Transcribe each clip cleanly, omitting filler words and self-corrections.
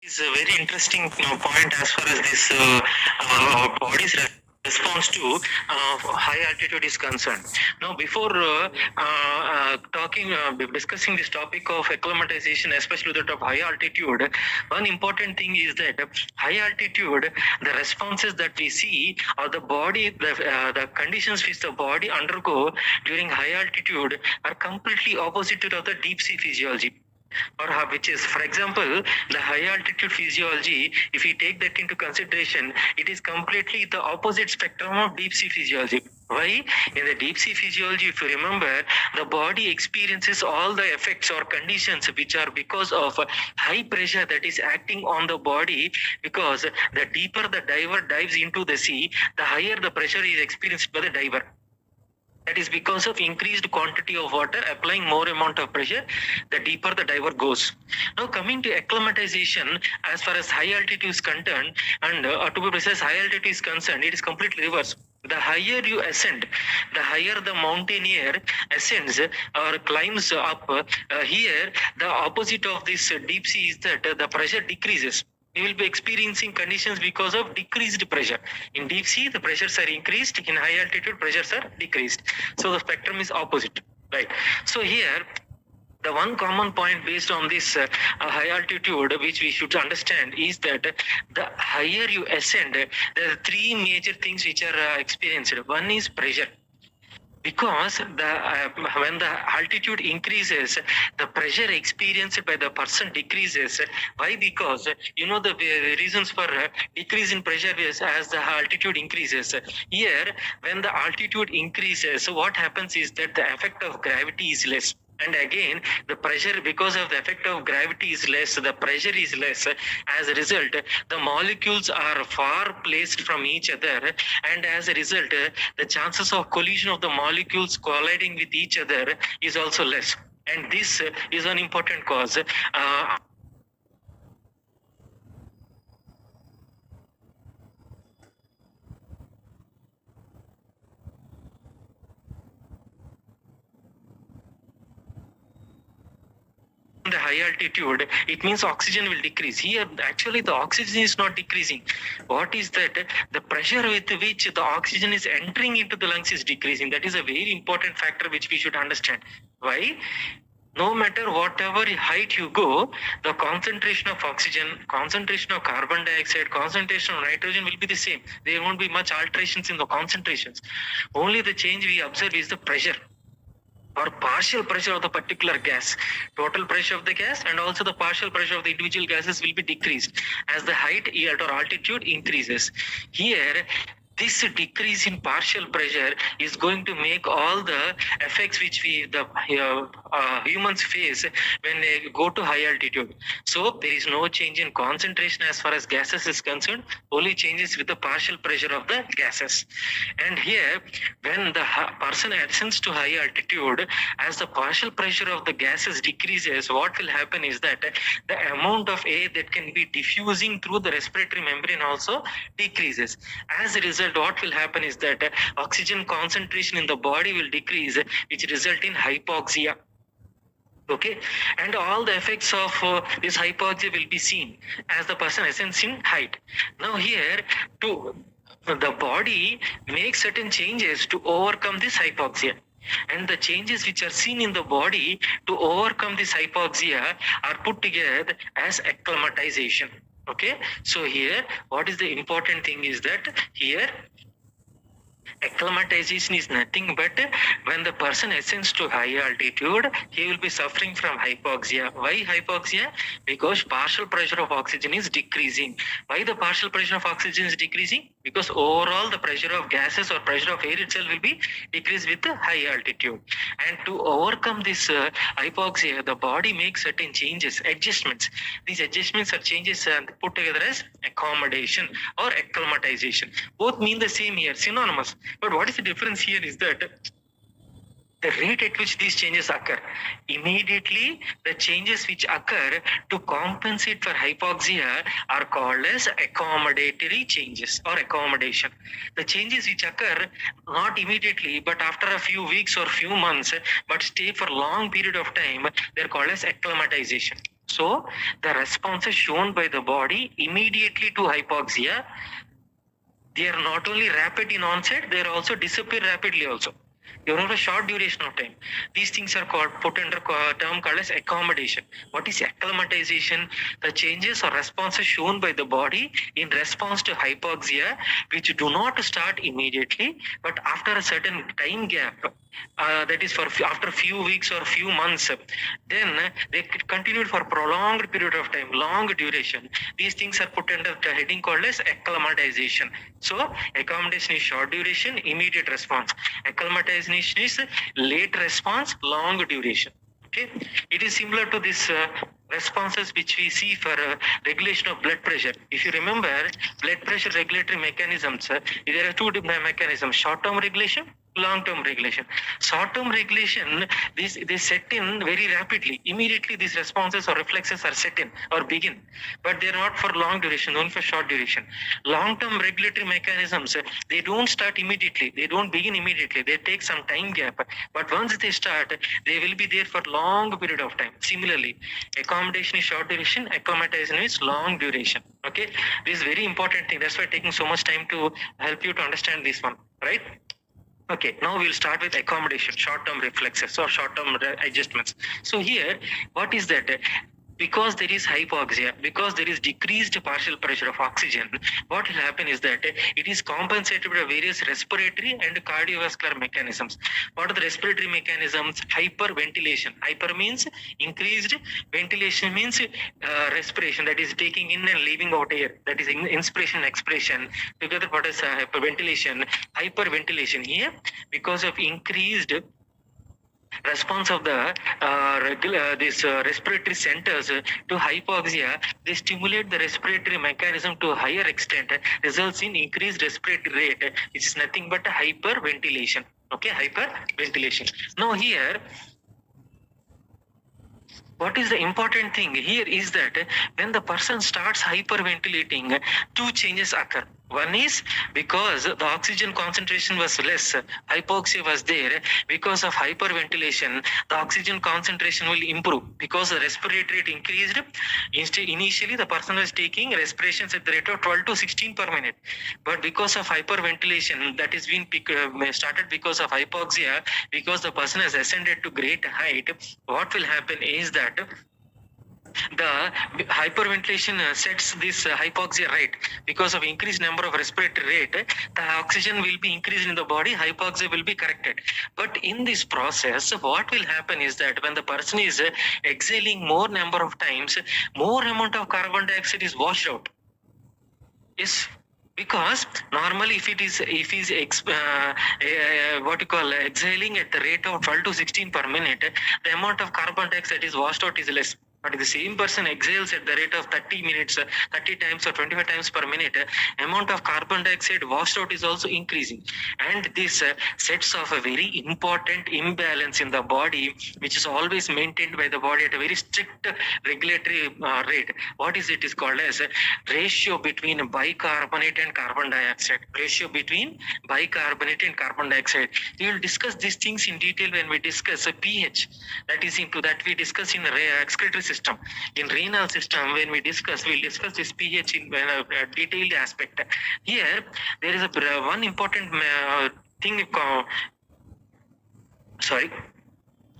Is a very interesting point as far as this our body's response to high altitude is concerned. Now, before discussing this topic of acclimatization, especially that of high altitude, one important thing is that high altitude, the responses that we see or the conditions which the body undergo during high altitude are completely opposite to the deep sea physiology which is, for example, the high altitude physiology. If we take that into consideration, it is completely the opposite spectrum of deep sea physiology. Why? In the deep sea physiology, if you remember, the body experiences all the effects or conditions which are because of high pressure that is acting on the body, because the deeper the diver dives into the sea, the higher the pressure is experienced by the diver. That is because of increased quantity of water applying more amount of pressure, the deeper the diver goes. Now, coming to acclimatization, as far as high altitude is concerned, and to be precise, high altitude is concerned, it is completely reverse. The higher you ascend, the higher the mountaineer ascends or climbs up. Here, the opposite of this deep sea is that the pressure decreases. We will be experiencing conditions because of decreased pressure. In deep sea, the pressures are increased. In high altitude, pressures are decreased. So the spectrum is opposite, right? So here, the one common point based on this high altitude, which we should understand, is that the higher you ascend, there are three major things which are experienced. One is pressure, because when the altitude increases, the pressure experienced by the person decreases. Why? Because the reasons for decrease in pressure is as the altitude increases. Here, when the altitude increases, what happens is that the effect of gravity is less. And again, the pressure, because of the effect of gravity is less, the pressure is less. As a result, the molecules are far placed from each other, and as a result, the chances of collision of the molecules colliding with each other is also less. And this is an important cause. The high altitude, it means oxygen will decrease. Here, actually, the oxygen is not decreasing. What is that? The pressure with which the oxygen is entering into the lungs is decreasing. That is a very important factor which we should understand. Why? No matter whatever height you go, the concentration of oxygen, concentration of carbon dioxide, concentration of nitrogen will be the same. There won't be much alterations in the concentrations. Only the change we observe is the pressure or partial pressure of the particular gas. Total pressure of the gas and also the partial pressure of the individual gases will be decreased as the height or altitude increases. Here, this decrease in partial pressure is going to make all the effects which humans face when they go to high altitude. So there is no change in concentration as far as gases is concerned, only changes with the partial pressure of the gases. And here, when the person ascends to high altitude, as the partial pressure of the gases decreases, what will happen is that the amount of air that can be diffusing through the respiratory membrane also decreases. As a result, what will happen is that oxygen concentration in the body will decrease, which result in hypoxia. Okay, and all the effects of this hypoxia will be seen as the person ascends in height. Now here, to the body makes certain changes to overcome this hypoxia, and the changes which are seen in the body to overcome this hypoxia are put together as acclimatization. Okay, so here what is the important thing is that here acclimatization is nothing but when the person ascends to high altitude, he will be suffering from hypoxia. Why hypoxia? Because partial pressure of oxygen is decreasing. Why the partial pressure of oxygen is decreasing? Because overall the pressure of gases or pressure of air itself will be decreased with the high altitude. And to overcome this hypoxia, the body makes certain changes, adjustments. These adjustments or changes are put together as accommodation or acclimatization. Both mean the same here, synonymous. But what is the difference here is that the rate at which these changes occur, immediately the changes which occur to compensate for hypoxia are called as accommodatory changes or accommodation. The changes which occur not immediately but after a few weeks or few months but stay for long period of time, they're called as acclimatization. So the responses shown by the body immediately to hypoxia, they are not only rapid in onset, they are also disappear rapidly also. You have a short duration of time. These things are called put under term called as accommodation. What is acclimatization? The changes or responses shown by the body in response to hypoxia, which do not start immediately, but after a certain time gap. That is for after few weeks or few months, then they continued for prolonged period of time, long duration. These things are put under the heading called as acclimatization. So accommodation is short duration, immediate response. Acclimatization is late response, long duration. Okay, it is similar to this responses which we see for regulation of blood pressure. If you remember, blood pressure regulatory mechanisms, there are two different mechanisms: short-term regulation, long-term regulation. Short-term regulation, they set in very rapidly. Immediately these responses or reflexes are set in or begin, but they are not for long duration, only for short duration. Long-term regulatory mechanisms, they don't start immediately, they don't begin immediately, they take some time gap, but once they start, they will be there for long period of time. Similarly, accommodation is short duration, acclimatization is long duration. Okay, this is very important thing. That's why taking so much time to help you to understand this one, right? Okay, now we'll start with accommodation, short-term reflexes or short-term adjustments. So here, what is that? Because there is hypoxia, because there is decreased partial pressure of oxygen, what will happen is that it is compensated by various respiratory and cardiovascular mechanisms. What are the respiratory mechanisms? Hyperventilation. Hyper means increased, ventilation means respiration, that is taking in and leaving out air, that is inspiration and expiration. Together, what is hyperventilation? Hyperventilation here, because of increased response of the respiratory centers to hypoxia, they stimulate the respiratory mechanism to a higher extent, results in increased respiratory rate, which is nothing but a hyperventilation. Okay, hyperventilation. Now here, what is the important thing here is that when the person starts hyperventilating, two changes occur. One is because the oxygen concentration was less, hypoxia was there. Because of hyperventilation, the oxygen concentration will improve because the respiratory rate increased. Initially, the person was taking respirations at the rate of 12 to 16 per minute. But because of hyperventilation, that is being started because of hypoxia, because the person has ascended to great height, what will happen is that the hyperventilation sets this hypoxia rate. Because of increased number of respiratory rate, the oxygen will be increased in the body, hypoxia will be corrected. But in this process, what will happen is that when the person is exhaling more number of times, more amount of carbon dioxide is washed out. Yes, because normally if he's what you call exhaling at the rate of 12 to 16 per minute, the amount of carbon dioxide is washed out is less. But if the same person exhales at the rate of 30 minutes, 30 times or 25 times per minute, amount of carbon dioxide washed out is also increasing. And this sets off a very important imbalance in the body, which is always maintained by the body at a very strict regulatory rate. What is it is called as a ratio between bicarbonate and carbon dioxide. Ratio between bicarbonate and carbon dioxide. We will discuss these things in detail when we discuss a pH. That is into that we discuss in excretory system. In renal system, when we'll discuss this pH in a detailed aspect. Here, there is one important thing.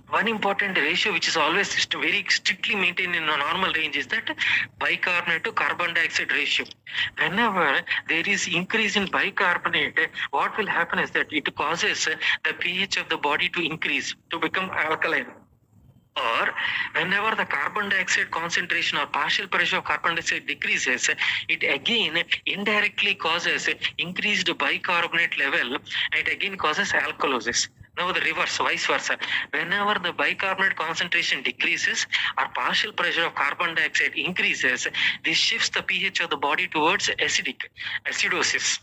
One important ratio which is always very strictly maintained in a normal range is that bicarbonate to carbon dioxide ratio. Whenever there is increase in bicarbonate, what will happen is that it causes the pH of the body to increase, to become alkaline. Or whenever the carbon dioxide concentration or partial pressure of carbon dioxide decreases, it again indirectly causes increased bicarbonate level, and it again causes alkalosis. Now the reverse, vice versa. Whenever the bicarbonate concentration decreases or partial pressure of carbon dioxide increases, this shifts the pH of the body towards acidosis.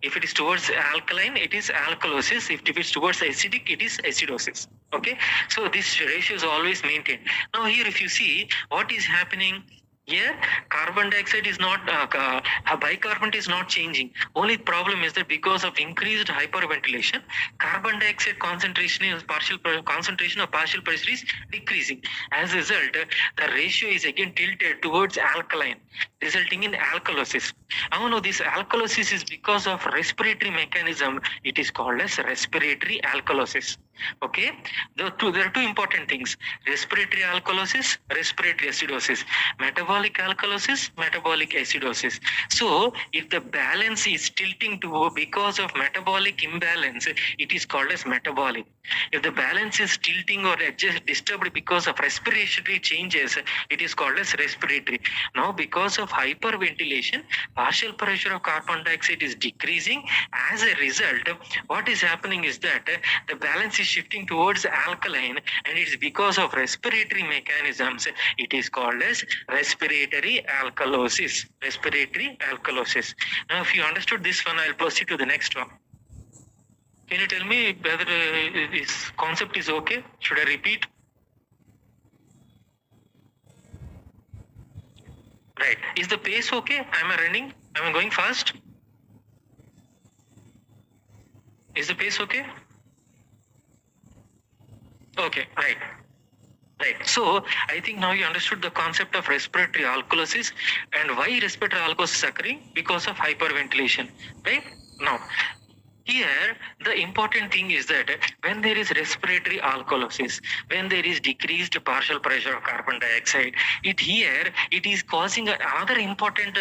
If it is towards alkaline, it is alkalosis. If it is towards acidic, it is acidosis. Okay, so this ratio is always maintained. Now here, if you see what is happening, Here, carbon dioxide is not, bicarbonate is not changing. Only problem is that because of increased hyperventilation, carbon dioxide concentration is concentration of partial pressure is decreasing. As a result, the ratio is again tilted towards alkaline, resulting in alkalosis. Now, this alkalosis is because of respiratory mechanism. It is called as respiratory alkalosis. Okay, there are two important things: respiratory alkalosis, respiratory acidosis, metabolic alkalosis, metabolic acidosis. So if the balance is tilting to because of metabolic imbalance, it is called as metabolic. If the balance is tilting or just disturbed because of respiratory changes, it is called as respiratory. Now because of hyperventilation, partial pressure of carbon dioxide is decreasing. As a result, what is happening is that the balance is shifting towards alkaline, and it is because of respiratory mechanisms. It is called as respiratory alkalosis. Respiratory alkalosis. Now if you understood this one, I'll proceed to the next one. Can you tell me whether this concept is okay? Should I repeat? Right. Is the pace okay? Am I running? Am I going fast? Is the pace okay? Okay, right. Right. So I think now you understood the concept of respiratory alkalosis and why respiratory alkalosis is occurring because of hyperventilation. Right? Now, here, the important thing is that when there is respiratory alkalosis, when there is decreased partial pressure of carbon dioxide, it is causing another important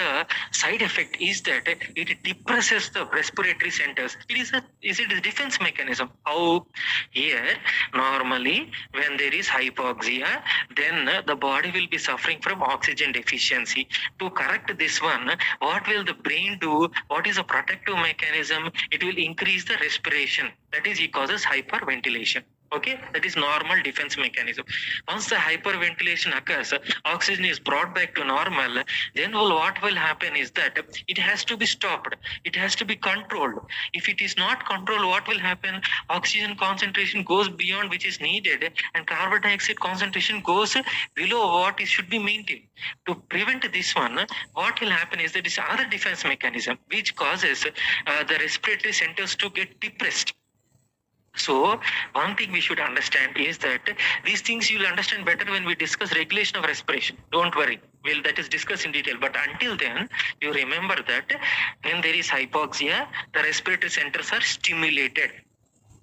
side effect is that it depresses the respiratory centers. It is a defense mechanism. How? Here, normally, when there is hypoxia, then the body will be suffering from oxygen deficiency. To correct this one, what will the brain do? What is a protective mechanism? It will increase the respiration. That is, it causes hyperventilation. Okay, that is normal defense mechanism. Once the hyperventilation occurs, oxygen is brought back to normal. Then what will happen is that it has to be stopped. It has to be controlled. If it is not controlled, what will happen? Oxygen concentration goes beyond which is needed, and carbon dioxide concentration goes below what it should be maintained. To prevent this one, what will happen is that this other defense mechanism which causes the respiratory centers to get depressed. So one thing we should understand is that these things you will understand better when we discuss regulation of respiration. Don't worry, that is discussed in detail. But until then, you remember that when there is hypoxia, the respiratory centers are stimulated,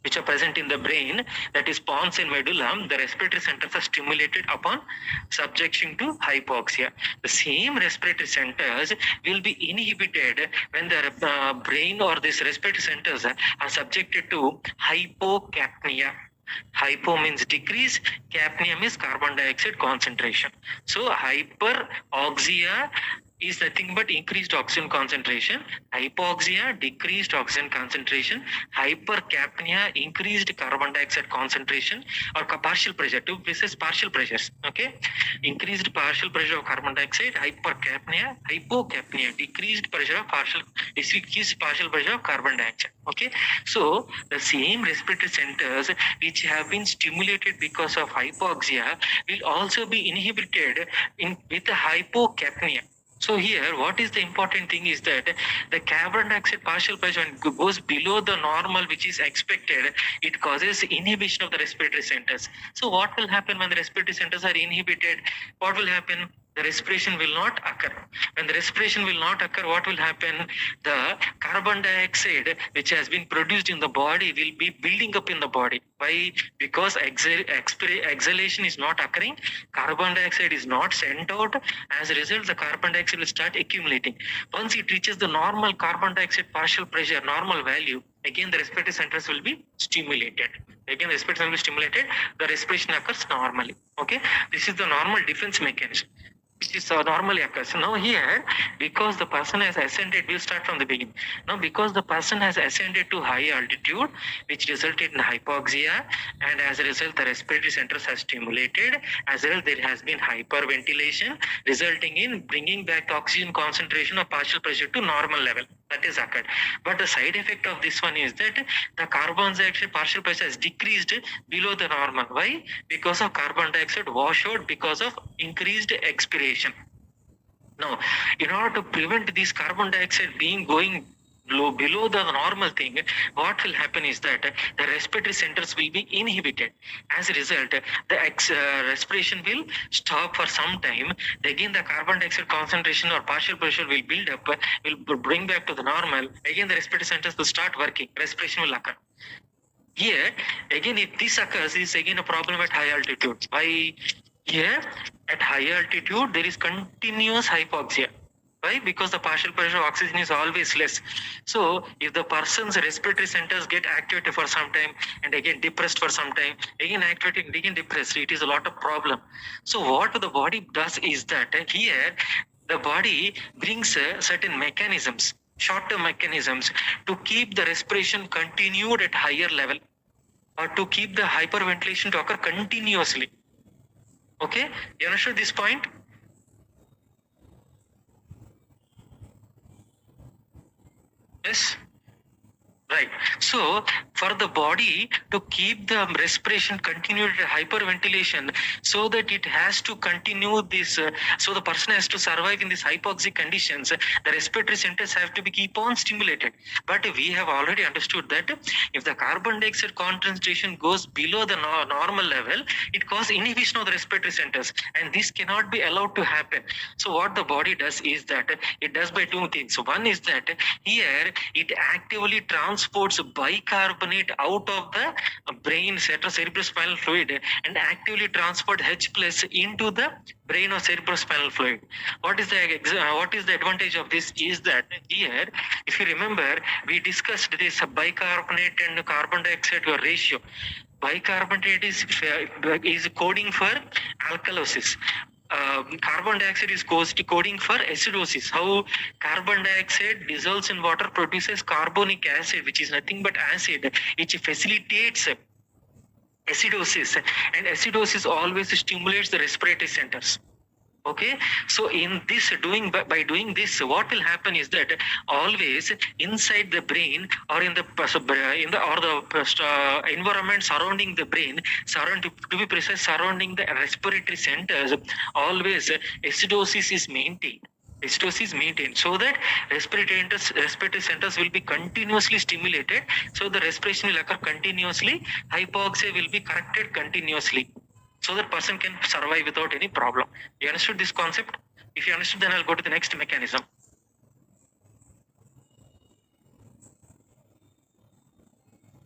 which are present in the brain, that is pons and medulla. The respiratory centers are stimulated upon subjection to hypoxia. The same respiratory centers will be inhibited when the brain or these respiratory centers are subjected to hypocapnia. Hypo means decrease, capnia means carbon dioxide concentration. So hyperoxia is nothing but increased oxygen concentration. Hypoxia, decreased oxygen concentration. Hypercapnia, increased carbon dioxide concentration, or partial pressure. Two places, partial pressures. Okay, increased partial pressure of carbon dioxide. Hypercapnia, hypocapnia, decreased pressure of decreased partial pressure of carbon dioxide. Okay, so the same respiratory centers which have been stimulated because of hypoxia will also be inhibited with the hypocapnia. So here, what is the important thing is that the carbon dioxide partial pressure, when it goes below the normal which is expected, it causes inhibition of the respiratory centers. So what will happen when the respiratory centers are inhibited? What will happen? The respiration will not occur. When the respiration will not occur, what will happen? The carbon dioxide which has been produced in the body will be building up in the body. Why? Because exhalation is not occurring, carbon dioxide is not sent out. As a result, the carbon dioxide will start accumulating. Once it reaches the normal carbon dioxide partial pressure, normal value, again the respiratory centers will be stimulated. Again, the respiratory will be stimulated, the respiration occurs normally. Okay, this is the normal defense mechanism which is normally occurs. Now here, because the person has ascended, we'll start from the beginning. Now because the person has ascended to high altitude, which resulted in hypoxia, and as a result the respiratory centers are stimulated, as a result there has been hyperventilation, resulting in bringing back the oxygen concentration or partial pressure to normal level. That is occurred. But the side effect of this one is that the carbon dioxide partial pressure has decreased below the normal. Why? Because of carbon dioxide washout because of increased expiration. Now, in order to prevent this carbon dioxide being going below the normal thing, what will happen is that the respiratory centers will be inhibited. As a result, the respiration will stop for some time. Again, the carbon dioxide concentration or partial pressure will build up, will bring back to the normal. Again, the respiratory centers will start working. Respiration will occur. Here, again, if this occurs, is again a problem at high altitude. Why? Here, at high altitude, there is continuous hypoxia. Why? Because the partial pressure of oxygen is always less. So, if the person's respiratory centers get activated for some time and again depressed for some time, again activated, again depressed, it is a lot of problem. So, what the body does is that here, the body brings certain mechanisms, short-term mechanisms, to keep the respiration continued at higher level, or to keep the hyperventilation to occur continuously. Okay, you understood this point? Yes. Right. So, for the body to keep the respiration continued hyperventilation, so that it has to continue this, so the person has to survive in these hypoxic conditions, the respiratory centers have to be keep on stimulated. But we have already understood that if the carbon dioxide concentration goes below the normal level, it causes inhibition of the respiratory centers, and this cannot be allowed to happen. So, what the body does is that it does by two things. So, one is that here it actively transports bicarbonate out of the brain cerebrospinal fluid and actively transport H plus into the brain or cerebrospinal fluid. What is the advantage of this is that here, if you remember, we discussed this bicarbonate and carbon dioxide ratio. Bicarbonate is coding for alkalosis. Carbon dioxide is coding for acidosis. How carbon dioxide dissolves in water, produces carbonic acid, which is nothing but acid, which facilitates acidosis, and acidosis always stimulates the respiratory centers. Okay, so in this by doing this, what will happen is that always inside the brain or in the environment surrounding the brain, to be precise, surrounding the respiratory centers, always acidosis is maintained. Acidosis is maintained so that respiratory centers will be continuously stimulated, so the respiration will occur continuously, hypoxia will be corrected continuously, so that person can survive without any problem. You understood this concept? If you understood, then I'll go to the next mechanism.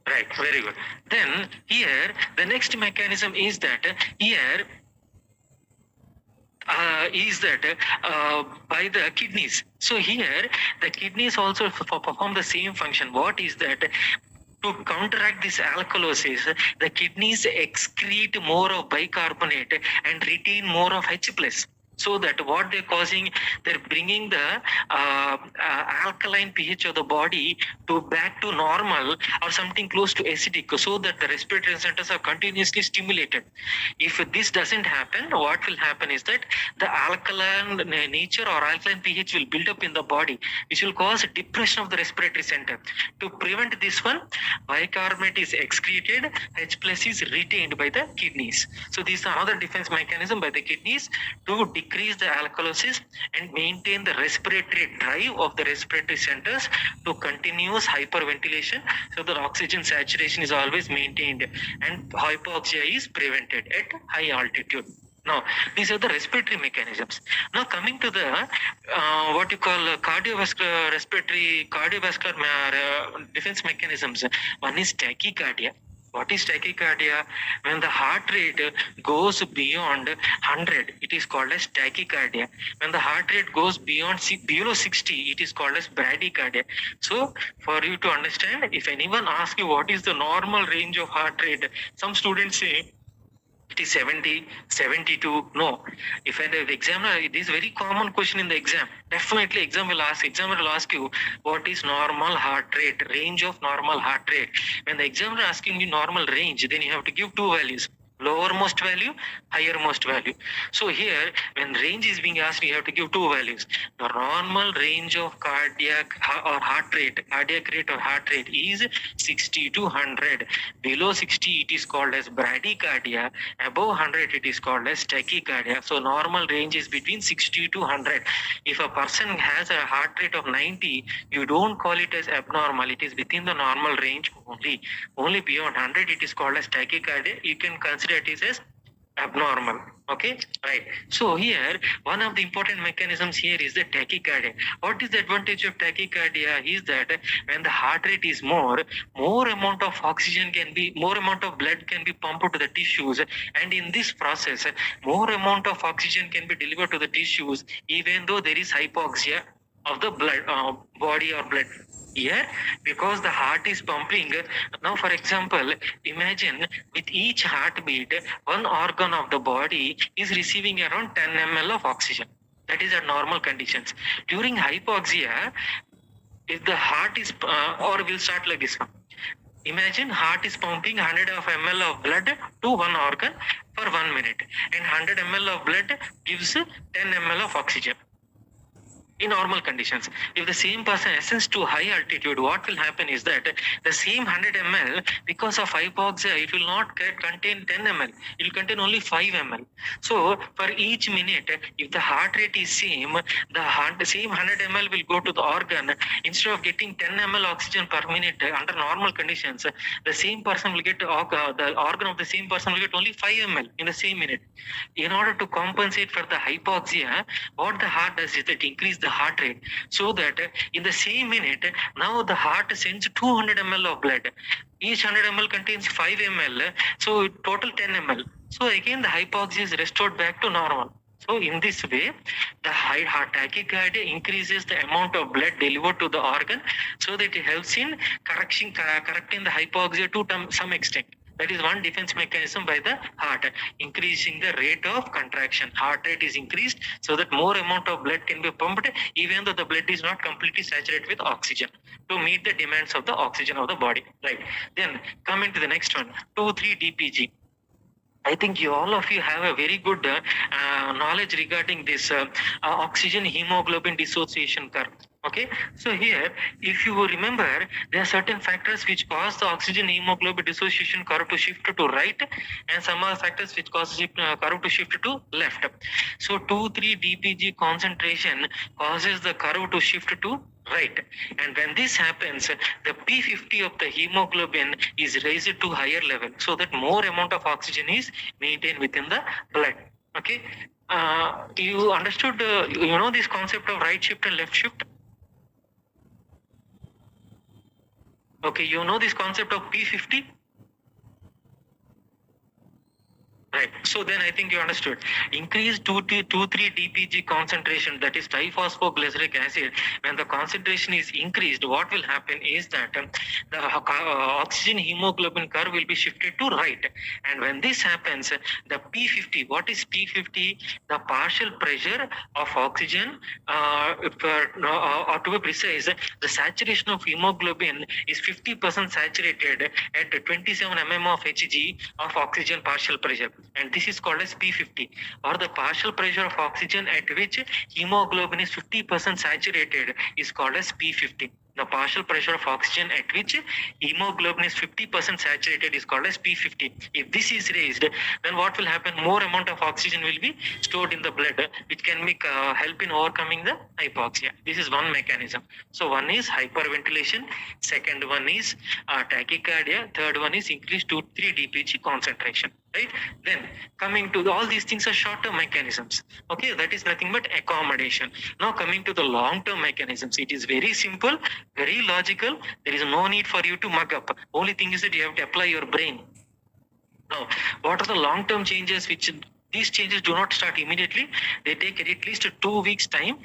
Right, very good. Then here, the next mechanism is that here by the kidneys. So here, the kidneys also perform the same function. What is that? To counteract this alkalosis, the kidneys excrete more of bicarbonate and retain more of H plus. So that what they're causing, they're bringing the alkaline pH of the body to back to normal or something close to acidic, so that the respiratory centers are continuously stimulated. If this doesn't happen, what will happen is that the alkaline nature or alkaline pH will build up in the body, which will cause depression of the respiratory center. To prevent this one, bicarbonate is excreted, H plus is retained by the kidneys. So this is another defense mechanism by the kidneys to decrease the alkalosis and maintain the respiratory drive of the respiratory centers to continuous hyperventilation, so the oxygen saturation is always maintained and hypoxia is prevented at high altitude. Now, these are the respiratory mechanisms. Now, coming to the what you call cardiovascular defense mechanisms. One is tachycardia. What is tachycardia? When the heart rate goes beyond 100, it is called as tachycardia. When the heart rate goes below 60, it is called as bradycardia. So, for you to understand, if anyone asks you what is the normal range of heart rate, some students say it is 70, 72. No. If the examiner, it is very common question in the exam. Definitely examiner will ask you what is normal heart rate, range of normal heart rate. When the examiner asking you normal range, then you have to give two values. lowermost value, highermost value. So here, when range is being asked, we have to give two values. The normal range of cardiac or heart rate, cardiac rate or heart rate is 60 to 100. Below 60, it is called as bradycardia. Above 100, it is called as tachycardia. So normal range is between 60 to 100. If a person has a heart rate of 90, you don't call it as abnormal. It is within the normal range only. Only beyond 100, it is called as tachycardia. You can consider it as abnormal. Okay, right. So here, one of the important mechanisms here is the tachycardia. What is the advantage of tachycardia is that when the heart rate is more amount of oxygen can be, more amount of blood can be pumped to the tissues, and in this process, more amount of oxygen can be delivered to the tissues, even though there is hypoxia of the blood, body or blood. Here, because the heart is pumping. Now, for example, imagine with each heartbeat, one organ of the body is receiving around 10 ml of oxygen. That is at normal conditions. During hypoxia, if the heart is, or we'll start like this one. Imagine heart is pumping 100 of ml of blood to one organ for 1 minute, and 100 ml of blood gives 10 ml of oxygen. In normal conditions, if the same person ascends to high altitude, what will happen is that the same 100 ml, because of hypoxia, it will not contain 10 ml, it will contain only 5 ml. So for each minute, if the heart rate is same, the same 100 ml will go to the organ. Instead of getting 10 ml oxygen per minute under normal conditions, the same person will get, the organ of the same person will get only 5 ml in the same minute. In order to compensate for the hypoxia, what the heart does is that increase the heart rate, so that in the same minute, now the heart sends 200 ml of blood. Each 100 ml contains 5 ml, so total 10 ml. So again the hypoxia is restored back to normal. So in this way, the high heart tachycardia increases the amount of blood delivered to the organ, so that it helps in correcting the hypoxia to some extent. That is one defense mechanism by the heart, increasing the rate of contraction. Heart rate is increased so that more amount of blood can be pumped, even though the blood is not completely saturated with oxygen, to meet the demands of the oxygen of the body. Right. Then coming to the next one, 2,3 DPG. I think all of you have a very good knowledge regarding this oxygen hemoglobin dissociation curve. Okay, so here, if you remember, there are certain factors which cause the oxygen hemoglobin dissociation curve to shift to right, and some other factors which cause the curve to shift to left. So 2,3 DPG concentration causes the curve to shift to right, and when this happens, the P50 of the hemoglobin is raised to higher level, so that more amount of oxygen is maintained within the blood. Okay, you understood? You know this concept of right shift and left shift. Okay, you know this concept of P50? Right. So then I think you understood. Increased 2,3 DPG concentration, that is diphosphoglyceric acid. When the concentration is increased, what will happen is that the oxygen hemoglobin curve will be shifted to right. And when this happens, the P50, what is P50? The partial pressure of oxygen, or to be precise, the saturation of hemoglobin is 50% saturated at 27 mm of Hg of oxygen partial pressure. And this is called as P50, or the partial pressure of oxygen at which hemoglobin is 50% saturated is called as P50. The partial pressure of oxygen at which hemoglobin is 50% saturated is called as P50. If this is raised, then what will happen? More amount of oxygen will be stored in the blood, which can make help in overcoming the hypoxia. This is one mechanism. So one is hyperventilation, second one is tachycardia, third one is increased 2,3 DPG concentration. Right? Then coming to all these things are short-term mechanisms. Okay, that is nothing but accommodation. Now coming to the long-term mechanisms, it is very simple, very logical. There is no need for you to mug up. Only thing is that you have to apply your brain. Now, what are the long-term changes which these changes do not start immediately? They take at least 2 weeks time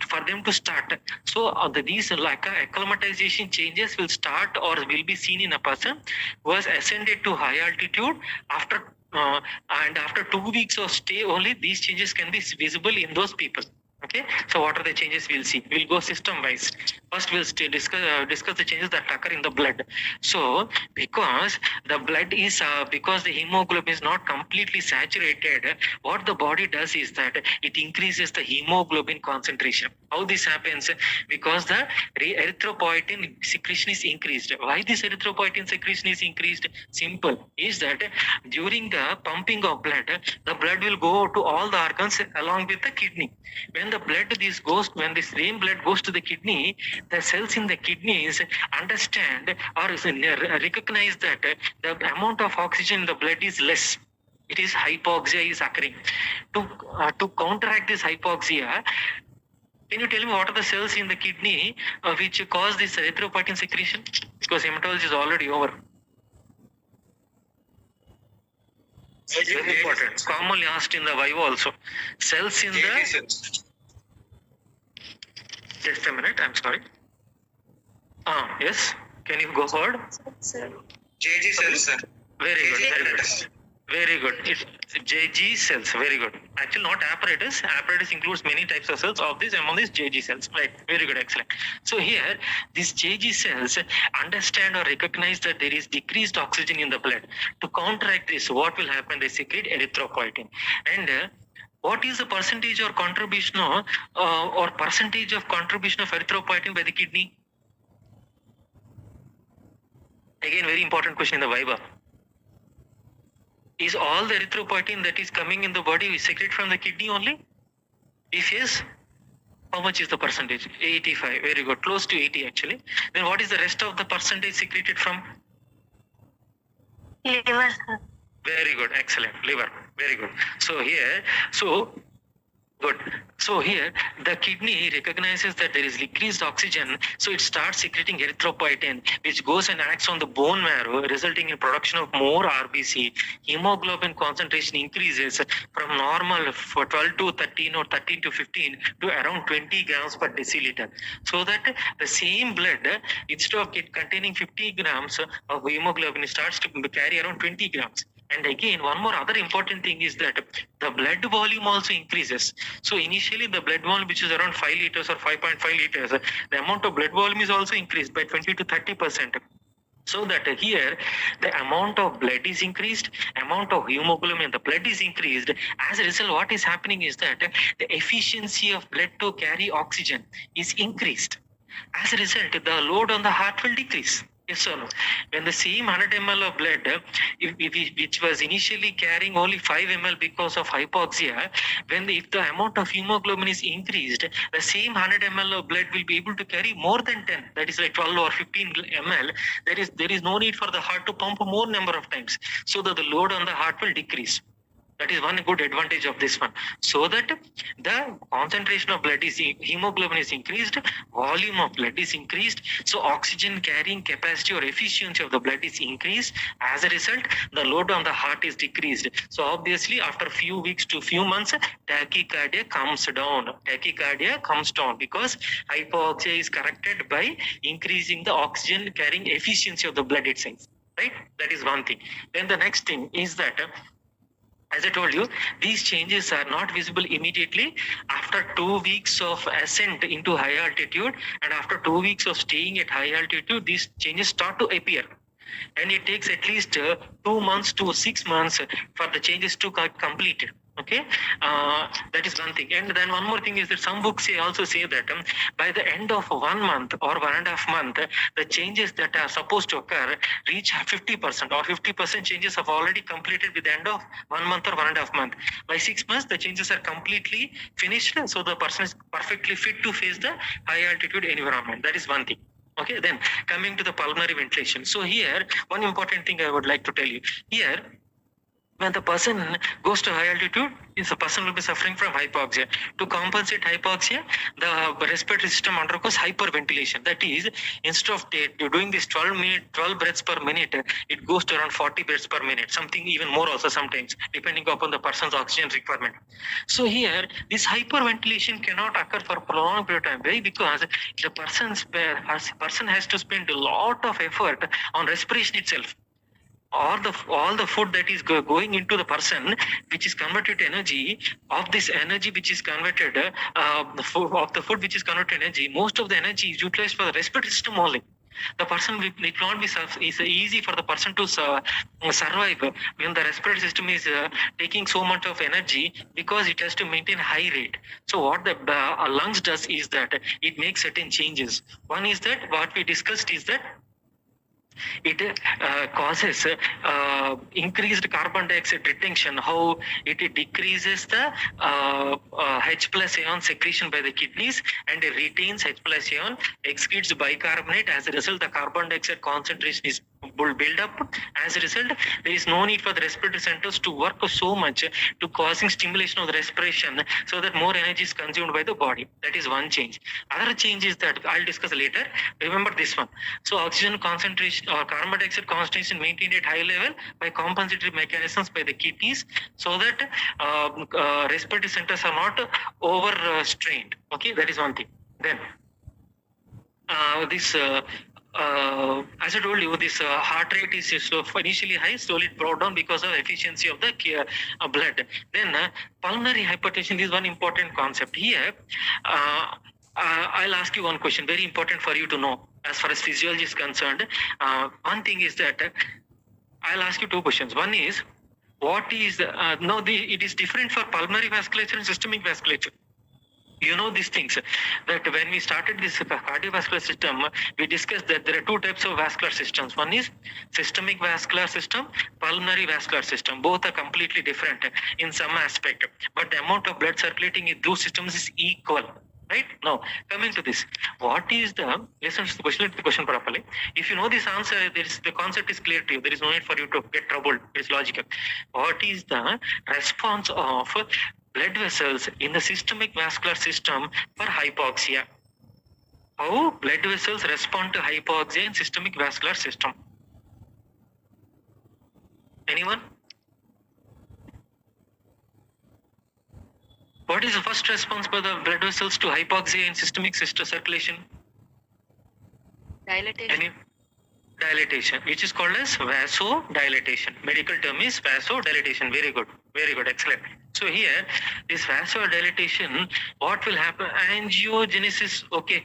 for them to start. So these like acclimatization changes will start or will be seen in a person who has ascended to high altitude after and after 2 weeks of stay only these changes can be visible in those people. Okay, so what are the changes we'll see? We'll go system wise. First, we'll discuss the changes that occur in the blood. So, because the blood is because the hemoglobin is not completely saturated, what the body does is that it increases the hemoglobin concentration. How this happens? Because the erythropoietin secretion is increased. Why this erythropoietin secretion is increased? Simple. Is that during the pumping of blood, the blood will go to all the organs along with the kidney. When the same blood goes to the kidney, the cells in the kidneys understand or recognize that the amount of oxygen in the blood is less. It is hypoxia is occurring. To counteract this hypoxia, can you tell me what are the cells in the kidney which cause this erythropoietin secretion? Because hematology is already over. Very important. Commonly asked in the Viva also. Cells in the... Just a minute, I'm sorry. Yes. Can you go forward? JG cells, sir. Very good. Very good. Very good. It's JG cells. Very good. Actually, not apparatus. Apparatus includes many types of cells. Of this, among these JG cells. Right. Very good. Excellent. So here, these JG cells understand or recognize that there is decreased oxygen in the blood. To counteract this, what will happen? They secrete erythropoietin. And what is the percentage or contribution or percentage of contribution of erythropoietin by the kidney? Again, very important question in the Viva. Is all the erythropoietin that is coming in the body secreted from the kidney only? If yes, how much is the percentage? 85. Very good. Close to 80 actually. Then what is the rest of the percentage secreted from? Liver. Very good. Excellent. Liver. Very good. So here, good. So here, the kidney recognizes that there is decreased oxygen, so it starts secreting erythropoietin, which goes and acts on the bone marrow, resulting in production of more RBC. Hemoglobin concentration increases from normal for 12 to 13 or 13 to 15 to around 20 grams per deciliter. So that the same blood, instead of it containing 50 grams of hemoglobin, it starts to carry around 20 grams. And again, one more other important thing is that the blood volume also increases. So initially the blood volume, which is around 5 liters or 5.5 liters, the amount of blood volume is also increased by 20 to 30%. So that here the amount of blood is increased, amount of hemoglobin in the blood is increased. As a result, what is happening is that the efficiency of blood to carry oxygen is increased. As a result, the load on the heart will decrease. Yes or no? When the same 100 ml of blood, which was initially carrying only 5 ml because of hypoxia, if the amount of hemoglobin is increased, the same 100 ml of blood will be able to carry more than 10. That is like 12 or 15 ml. There is no need for the heart to pump more number of times, so that the load on the heart will decrease. That is one good advantage of this one. So that the concentration of blood is, hemoglobin is increased, volume of blood is increased, so oxygen carrying capacity or efficiency of the blood is increased. As a result, the load on the heart is decreased. So obviously, after few weeks to few months, tachycardia comes down. Tachycardia comes down because hypoxia is corrected by increasing the oxygen carrying efficiency of the blood itself. Right? That is one thing. Then the next thing is that, as I told you, these changes are not visible immediately. After 2 weeks of ascent into high altitude and after 2 weeks of staying at high altitude, these changes start to appear. And it takes at least 2 months to 6 months for the changes to complete. Okay, that is one thing. And then one more thing is that some books also say that by the end of 1 month or 1.5 months, the changes that are supposed to occur reach 50% or 50% changes have already completed with the end of 1 month or 1.5 months. By 6 months, the changes are completely finished, so the person is perfectly fit to face the high altitude environment. That is one thing. Okay, then coming to the pulmonary ventilation. So here, one important thing I would like to tell you. Here, when the person goes to high altitude, the person will be suffering from hypoxia. To compensate hypoxia, the respiratory system undergoes hyperventilation. That is, instead of doing this 12 breaths per minute, it goes to around 40 breaths per minute, something even more also sometimes, depending upon the person's oxygen requirement. So here, this hyperventilation cannot occur for a prolonged period of time. Why? Because the person has to spend a lot of effort on respiration itself. all the food that is going into the person, which is converted to energy, of this energy which is converted, of the food which is converted to energy, most of the energy is utilized for the respiratory system only. The person will, it will not be it's easy for the person to survive when the respiratory system is taking so much of energy, because it has to maintain high rate. So what the lungs does is that it makes certain changes. One is that what we discussed is that it causes increased carbon dioxide retention, how it decreases the H plus ion secretion by the kidneys and it retains H plus ion, excretes bicarbonate. As a result, the carbon dioxide concentration is build up. As a result, there is no need for the respiratory centers to work so much to causing stimulation of the respiration, so that more energy is consumed by the body. That is one change. Other change is that I'll discuss later. Remember this one. So oxygen concentration or carbon dioxide concentration maintained at high level by compensatory mechanisms by the kidneys, so that respiratory centers are not overstrained. Okay, that is one thing. Then this as I told you, this heart rate is initially high, slowly it brought down because of efficiency of the blood. Then pulmonary hypertension is one important concept here. I'll ask you one question, very important for you to know as far as physiology is concerned. One thing is that I'll ask you two questions. One is, what is it is different for pulmonary vasculature and systemic vasculature. You know these things, that when we started this cardiovascular system, we discussed that there are two types of vascular systems. One is systemic vascular system, pulmonary vascular system. Both are completely different in some aspect, but the amount of blood circulating in those systems is equal. Right? Now, coming to this, what is the, listen to the question properly. If you know this answer, the concept is clear to you. There is no need for you to get troubled. It's logical. What is the response of blood vessels in the systemic vascular system for hypoxia? How blood vessels respond to hypoxia in systemic vascular system? Anyone? What is the first response by the blood vessels to hypoxia in systemic circulation? Dilatation. Dilatation, which is called as vasodilatation. Medical term is vasodilatation. Very good, excellent. So here, this vasodilatation, what will happen? Angiogenesis. Okay,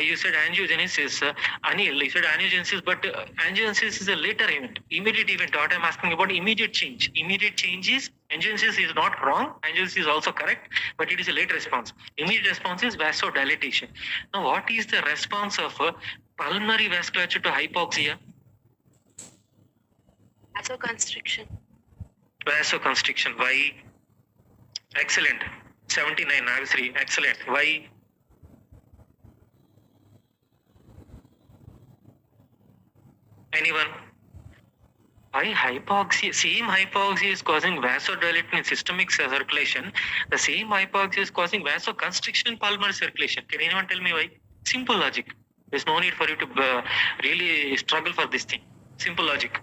you said angiogenesis. Anil, you said angiogenesis, but angiogenesis is a later event, immediate event. What I'm asking about immediate change. Immediate change is, angiogenesis is not wrong. Angiogenesis is also correct, but it is a late response. Immediate response is vasodilatation. Now, what is the response of pulmonary vasculature to hypoxia? Vasoconstriction. Vasoconstriction. Why? Excellent. 79, Nagasri. Excellent. Why? Anyone? Why hypoxia? Same hypoxia is causing vasodilatation in systemic circulation. The same hypoxia is causing vasoconstriction in pulmonary circulation. Can anyone tell me why? Simple logic. There's no need for you to really struggle for this thing. Simple logic.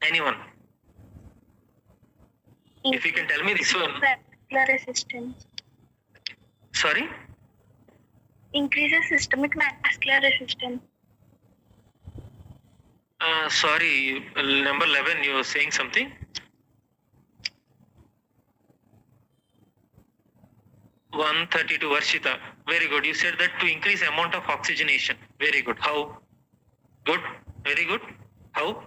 Anyone? If you can tell me this one. Vascular resistance. Sorry? Increases systemic vascular resistance. Sorry, number 11, you were saying something? 132, Varshita. Very good. You said that to increase amount of oxygenation. Very good. How? Good. Very good. How?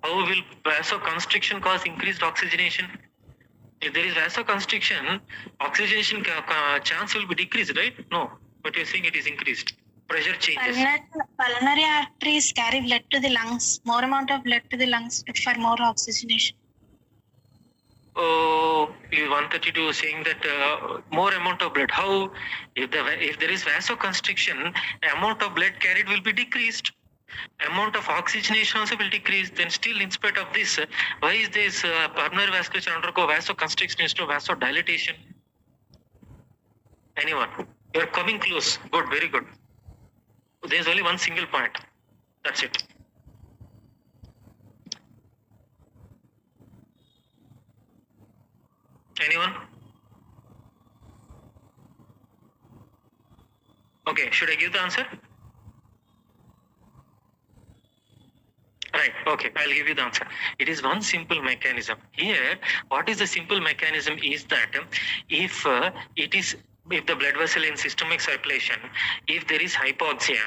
How will vasoconstriction cause increased oxygenation? If there is vasoconstriction, oxygenation chance will be decreased, right? No, but you're saying it is increased. Pressure changes. Pulmonary arteries carry blood to the lungs, more amount of blood to the lungs for more oxygenation. Oh, 132 saying that more amount of blood. How? If there is vasoconstriction, amount of blood carried will be decreased. Amount of oxygenation also will decrease. Then still, in spite of this, why is this pulmonary vasculature undergo vasoconstriction instead of vasodilatation? Anyone? You're coming close. Good, very good. There's only one single point. That's it. Anyone? Okay, should I give the answer? Right. Okay. I'll give you the answer. It is one simple mechanism. Here, what is the simple mechanism is that if if the blood vessel in systemic circulation, if there is hypoxia,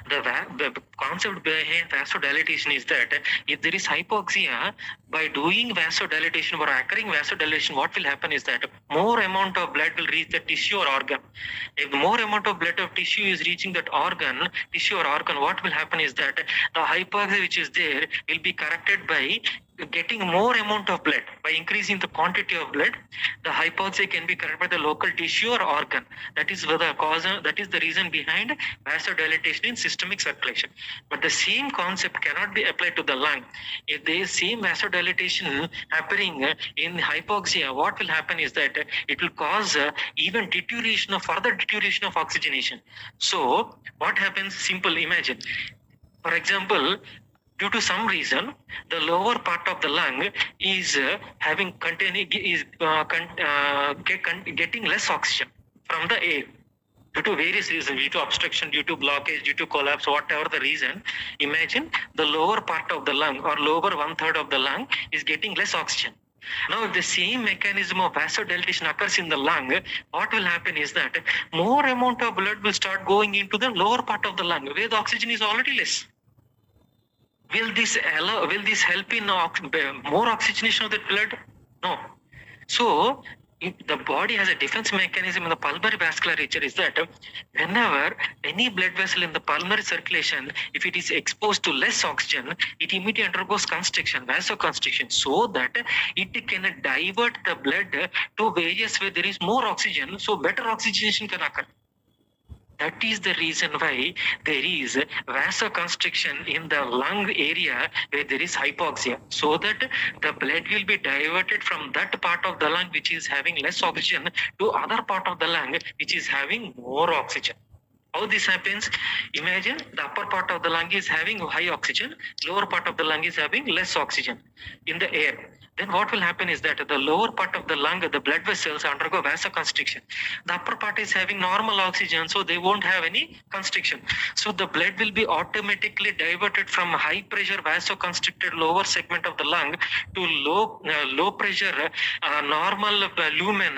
the concept behind vasodilatation is that if there is hypoxia, by doing vasodilatation or occurring vasodilatation, what will happen is that more amount of blood will reach the tissue or organ. If more amount of blood of tissue is reaching that tissue or organ, what will happen is that the hypoxia which is there will be corrected by getting more amount of blood. By increasing the quantity of blood, the hypoxia can be corrected by the local tissue or organ. That is the cause. That is the reason behind vasodilatation in systemic circulation. But the same concept cannot be applied to the lung. If there is same vasodilatation happening in hypoxia, what will happen is that it will cause even further deterioration of oxygenation. So what happens? Simple. Imagine, for example, due to some reason, the lower part of the lung is getting less oxygen from the air due to various reasons, due to obstruction, due to blockage, due to collapse, whatever the reason. Imagine the lower part of the lung or lower 1/3 of the lung is getting less oxygen. Now, if the same mechanism of vasodilatation occurs in the lung, what will happen is that more amount of blood will start going into the lower part of the lung where the oxygen is already less. Will this help in more oxygenation of the blood? No. So if the body has a defense mechanism in the pulmonary vasculature is that whenever any blood vessel in the pulmonary circulation, if it is exposed to less oxygen, it immediately undergoes constriction, vasoconstriction, so that it can divert the blood to areas where there is more oxygen, so better oxygenation can occur. That is the reason why there is vasoconstriction in the lung area where there is hypoxia, so that the blood will be diverted from that part of the lung which is having less oxygen to other part of the lung which is having more oxygen. How this happens? Imagine the upper part of the lung is having high oxygen, lower part of the lung is having less oxygen in the air. Then what will happen is that the lower part of the lung, the blood vessels undergo vasoconstriction. The upper part is having normal oxygen, so they won't have any constriction. So the blood will be automatically diverted from high pressure vasoconstricted lower segment of the lung to low pressure normal lumen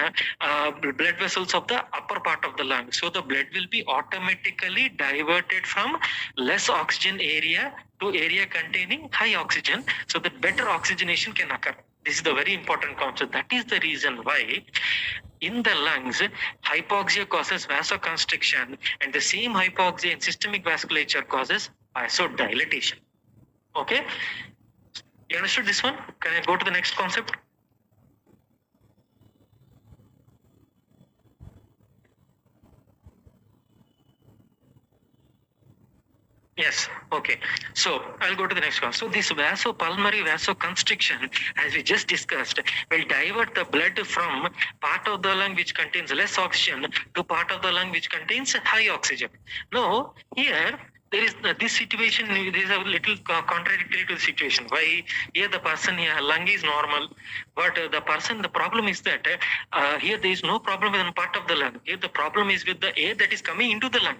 blood vessels of the upper part of the lung. So the blood will be automatically diverted from less oxygen area to area containing high oxygen, so that better oxygenation can occur. This is the very important concept. That is the reason why in the lungs, hypoxia causes vasoconstriction, and the same hypoxia in systemic vasculature causes vasodilatation. Okay? You understood this one? Can I go to the next concept? Yes, okay. So I'll go to the next one. So this pulmonary vasoconstriction, as we just discussed, will divert the blood from part of the lung which contains less oxygen to part of the lung which contains high oxygen. Now, here there is this situation, there is a little contradictory to the situation. Why? Here the person lung is normal, but the problem is that here there is no problem with one part of the lung. Here the problem is with the air that is coming into the lung.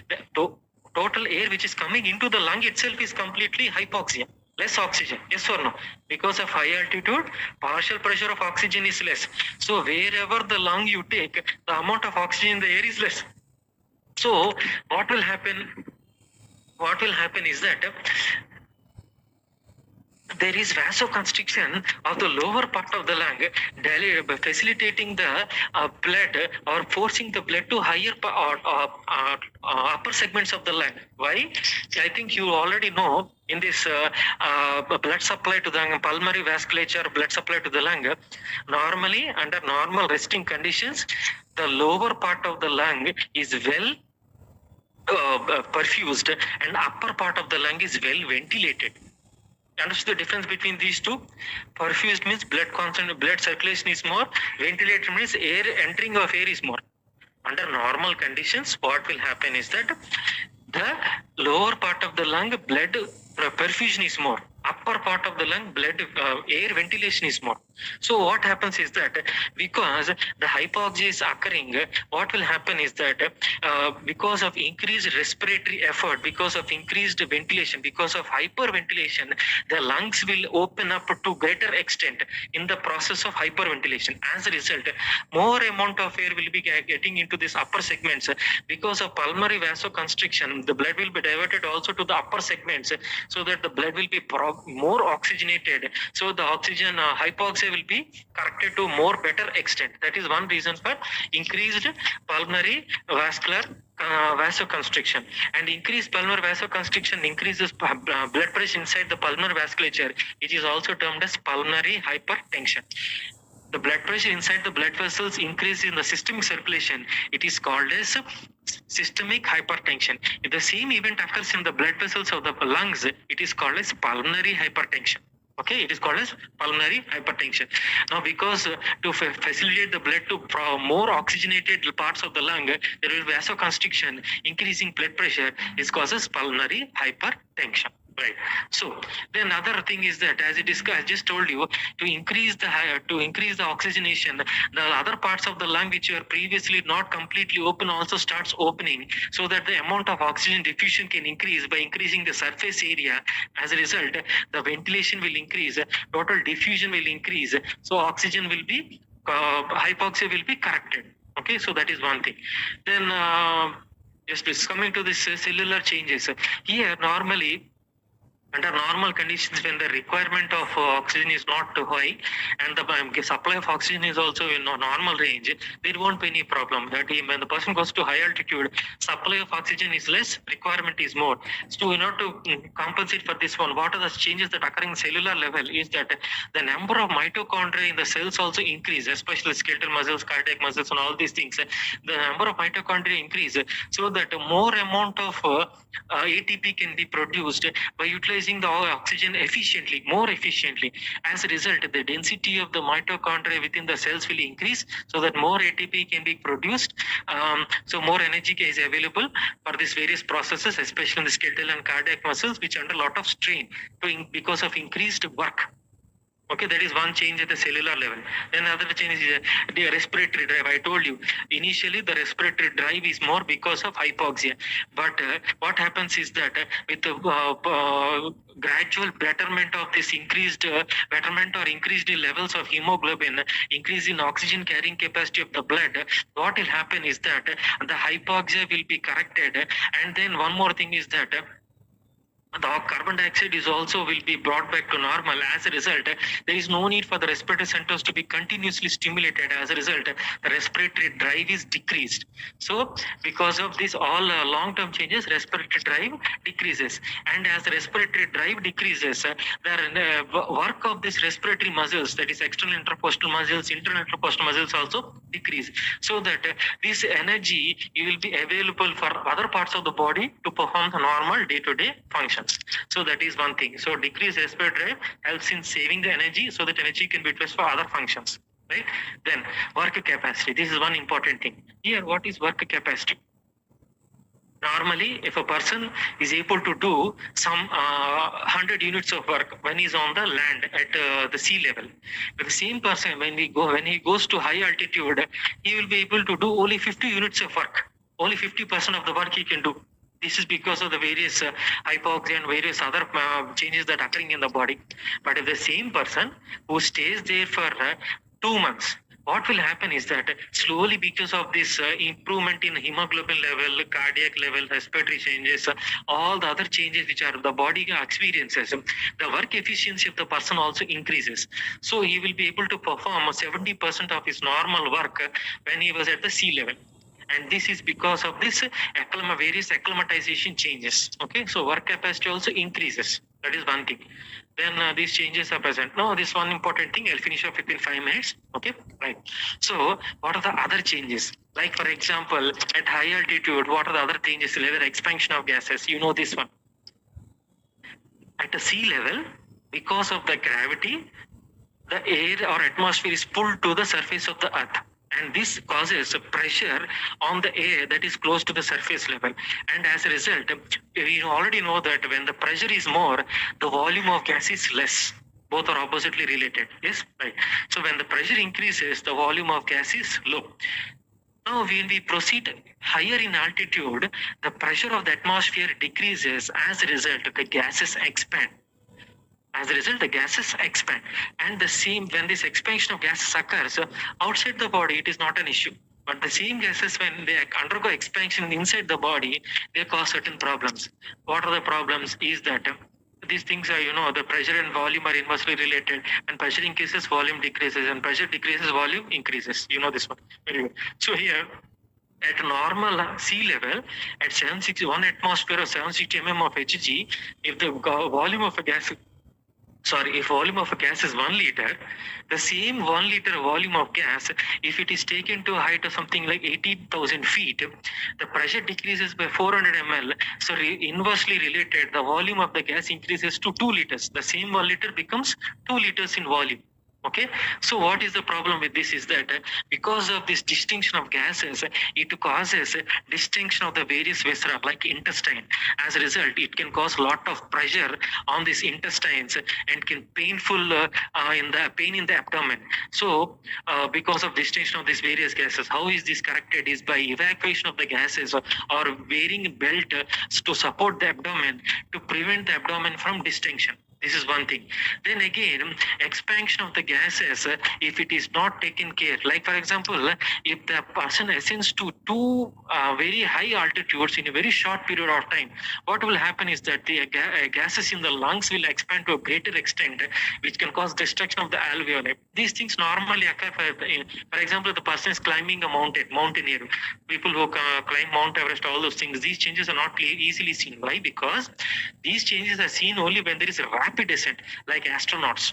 The total air which is coming into the lung itself is completely hypoxia, less oxygen. Yes or no? Because of high altitude, partial pressure of oxygen is less. So wherever the lung you take, the amount of oxygen in the air is less. So what will happen? What will happen is that there is vasoconstriction of the lower part of the lung, facilitating the blood or forcing the blood to higher upper segments of the lung. Why? I think you already know in this blood supply to the pulmonary vasculature, blood supply to the lung, normally under normal resting conditions, the lower part of the lung is well perfused and upper part of the lung is well ventilated. Understand the difference between these two? Perfused means blood circulation is more. Ventilated means air entering of air is more. Under normal conditions, what will happen is that the lower part of the lung blood perfusion is more. upper part of the lung, air ventilation is more. So what happens is that because the hypoxia is occurring, what will happen is that because of increased respiratory effort, because of increased ventilation, because of hyperventilation, the lungs will open up to greater extent in the process of hyperventilation. As a result, more amount of air will be getting into these upper segments. Because of pulmonary vasoconstriction, the blood will be diverted also to the upper segments, so that the blood will be more oxygenated, so the oxygen hypoxia will be corrected to more better extent. That is one reason for increased pulmonary vascular vasoconstriction. And increased pulmonary vasoconstriction increases blood pressure inside the pulmonary vasculature. It is also termed as pulmonary hypertension. The blood pressure inside the blood vessels increase in the systemic circulation. It is called as systemic hypertension. If the same event occurs in the blood vessels of the lungs, it is called as pulmonary hypertension. Okay, it is called as pulmonary hypertension. Now, because to facilitate the blood to more oxygenated parts of the lung, there will be vasoconstriction, increasing blood pressure. This causes pulmonary hypertension. Right. So then another thing is that, as I just told you, to increase the oxygenation, the other parts of the lung which were previously not completely open also starts opening, so that the amount of oxygen diffusion can increase by increasing the surface area. As a result, the ventilation will increase, total diffusion will increase, so oxygen will be hypoxia will be corrected. Okay, so that is one thing. Then just coming to this cellular changes here, normally under normal conditions, when the requirement of oxygen is not too high and the supply of oxygen is also in a normal range, there won't be any problem. That when the person goes to high altitude, supply of oxygen is less, requirement is more. So in order to compensate for this one, what are the changes that occur in cellular level is that the number of mitochondria in the cells also increase, especially skeletal muscles, cardiac muscles, and all these things. The number of mitochondria increase, so that more amount of ATP can be produced by utilizing the oxygen more efficiently. As a result, the density of the mitochondria within the cells will increase, so that more ATP can be produced. So more energy is available for these various processes, especially in the skeletal and cardiac muscles, which are under a lot of strain because of increased work. Okay, that is one change at the cellular level. Then another change is the respiratory drive. I told you initially the respiratory drive is more because of hypoxia, but what happens is that with the gradual betterment of this increased levels of hemoglobin, increase in oxygen carrying capacity of the blood, what will happen is that the hypoxia will be corrected. And then one more thing is that the carbon dioxide is also will be brought back to normal. As a result, there is no need for the respiratory centers to be continuously stimulated. As a result, the respiratory drive is decreased. So because of this all long-term changes, respiratory drive decreases. And as the respiratory drive decreases, the work of this respiratory muscles, that is external intercostal muscles, internal intercostal muscles also decrease. So that this energy will be available for other parts of the body to perform the normal day-to-day functions. So that is one thing. So decreased respiratory drive helps in saving the energy, so that energy can be utilized for other functions. Right? Then work capacity. This is one important thing. Here, what is work capacity? Normally, if a person is able to do some 100 units of work when he's on the land at the sea level, but the same person when he goes to high altitude, he will be able to do only 50 units of work. Only 50% of the work he can do. This is because of the various hypoxia and various other changes that are occurring in the body. But if the same person who stays there for 2 months, what will happen is that slowly, because of this improvement in hemoglobin level, cardiac level, respiratory changes, all the other changes which are the body experiences, the work efficiency of the person also increases. So he will be able to perform 70% of his normal work when he was at the sea level. And this is because of this various acclimatization changes. Okay, so work capacity also increases. That is one thing. Then these changes are present. Now, this one important thing, I'll finish off within 5 minutes. Okay, right. So, what are the other changes? Like, for example, at high altitude, what are the other changes? Level expansion of gases. You know this one. At the sea level, because of the gravity, the air or atmosphere is pulled to the surface of the earth. and this causes a pressure on the air that is close to the surface level, and as a result, we already know that when the pressure is more, the volume of gas is less. Both are oppositely related. Yes, right. So when the pressure increases, the volume of gas is low. Now, when we proceed higher in altitude, the pressure of the atmosphere decreases. As a result, the gases expand. As a result, the gases expand. And the same, when this expansion of gases occurs outside the body, it is not an issue. But the same gases, when they undergo expansion inside the body, they cause certain problems. What are the problems? Is that these things are, the pressure and volume are inversely related. And pressure increases, volume decreases, and pressure decreases, volume increases. You know this one very well. So here, at normal sea level, at 761 atmosphere or 760 mm of Hg, if the volume of a gas, if volume of a gas is 1 liter, the same 1 liter volume of gas, if it is taken to a height of something like 80,000 feet, the pressure decreases by 400 ml. So inversely related, the volume of the gas increases to 2 liters. The same 1 liter becomes 2 liters in volume. Okay, so what is the problem with this is that because of this distinction of gases, it causes distinction of the various viscera like intestine. As a result, it can cause lot of pressure on these intestines and can painful in the pain in the abdomen. So because of distinction of these various gases, how is this corrected is by evacuation of the gases or wearing a belt to support the abdomen to prevent the abdomen from distension. This is one thing. Then again, expansion of the gases, if it is not taken care, like for example, if the person ascends to two very high altitudes in a very short period of time, what will happen is that the gases in the lungs will expand to a greater extent, which can cause destruction of the alveoli. These things normally occur, for example, the person is climbing a mountaineer, people who climb Mount Everest, all those things, these changes are not easily seen. Why? Because these changes are seen only when there is a rapid descent, like astronauts.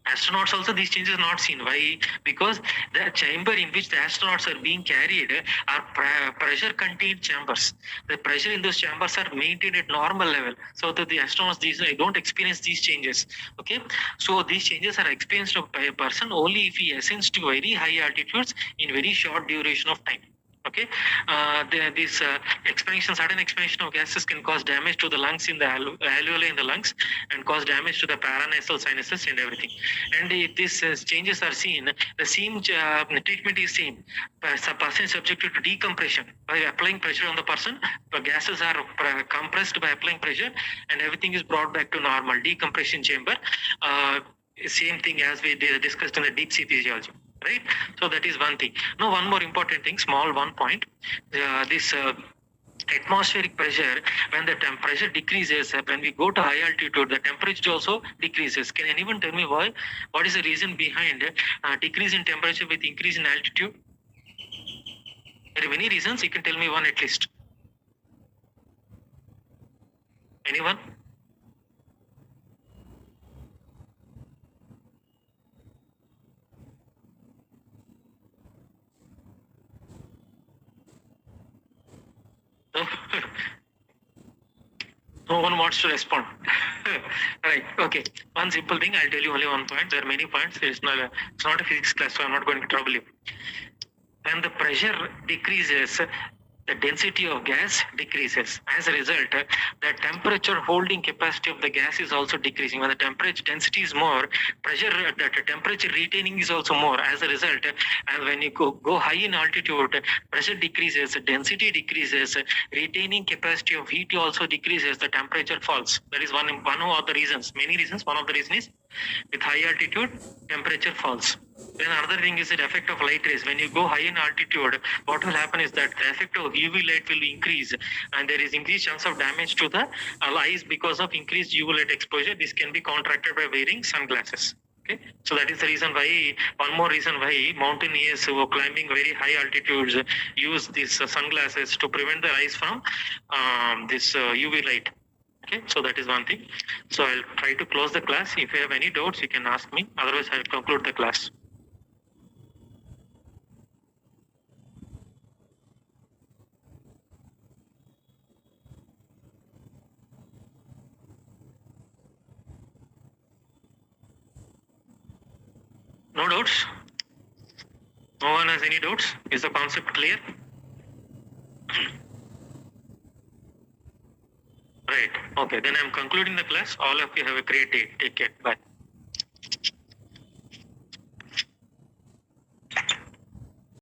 Astronauts also, these changes are not seen. Why? Because the chamber in which the astronauts are being carried are pressure contained chambers. The pressure in those chambers are maintained at normal level, so that the astronauts they don't experience these changes. Okay, so these changes are experienced by a person only if he ascends to very high altitudes in very short duration of time. Okay, this sudden expansion of gases can cause damage to the lungs in the alveoli in the lungs, and cause damage to the paranasal sinuses and everything. And if these changes are seen, the same treatment is seen. The person is subjected to decompression by applying pressure on the person. The gases are compressed by applying pressure, and everything is brought back to normal. Decompression chamber. Same thing as we discussed in the deep sea physiology. Right, so that is one thing. Now, one more important thing, small one point. This atmospheric pressure, when the temperature decreases, when we go to high altitude, the temperature also decreases. Can anyone tell me why? What is the reason behind decrease in temperature with increase in altitude? There are many reasons. You can tell me one at least. Anyone? No? No one wants to respond. Right, okay. One simple thing, I'll tell you only one point. There are many points. It's not a physics class, so I'm not going to trouble you. When the pressure decreases, the density of gas decreases. As a result, the temperature holding capacity of the gas is also decreasing. When the temperature density is more, the temperature retaining is also more. As a result, when you go high in altitude, pressure decreases, density decreases, retaining capacity of heat also decreases, the temperature falls. That is one of the reasons. Many reasons. One of the reasons is with high altitude, temperature falls. Then another thing is the effect of light rays. When you go high in altitude, what will happen is that the effect of UV light will increase, and there is increased chance of damage to the eyes because of increased UV light exposure. This can be counteracted by wearing sunglasses. Okay, so that is the reason why, one more reason why mountaineers who are climbing very high altitudes use these sunglasses to prevent their eyes from this UV light. Okay, so that is one thing. So I'll try to close the class. If you have any doubts, you can ask me. Otherwise, I'll conclude the class. No doubts? No one has any doubts? Is the concept clear? Right. Okay. Then I'm concluding the class. All of you have a great day. Take care. Bye.